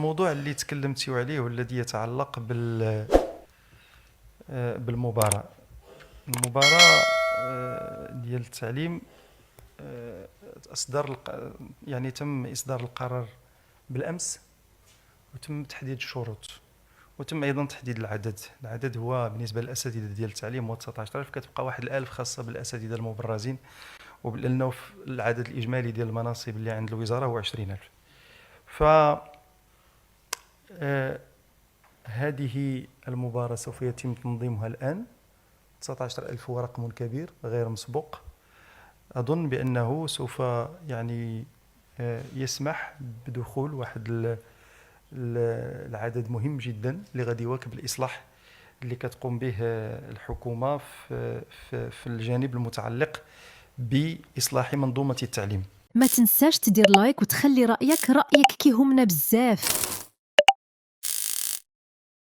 الموضوع اللي تكلمتي عليه والذي يتعلق بالمباراة. المباراة ديال التعليم، آه، أصدر يعني تم إصدار القرار بالأمس، وتم تحديد الشروط، وتم أيضا تحديد العدد هو بالنسبة للأساتذة ديال التعليم هو 19,000. كتبقى واحد الألف خاصة بالأساتذة المبرزين، ولأنه العدد الإجمالي ديال المناصب اللي عند الوزارة هو 20,000. ف هذه المباراة سوف يتم تنظيمها الآن. 19,000 هو رقم كبير غير مسبوق. أظن بأنه سوف يعني يسمح بدخول واحد العدد مهم جدا اللي غادي يواكب الإصلاح اللي كتقوم به الحكومة في الجانب المتعلق بإصلاح منظومة التعليم. ما تنساش تدير لايك وتخلي رأيك كيهمنا بزاف.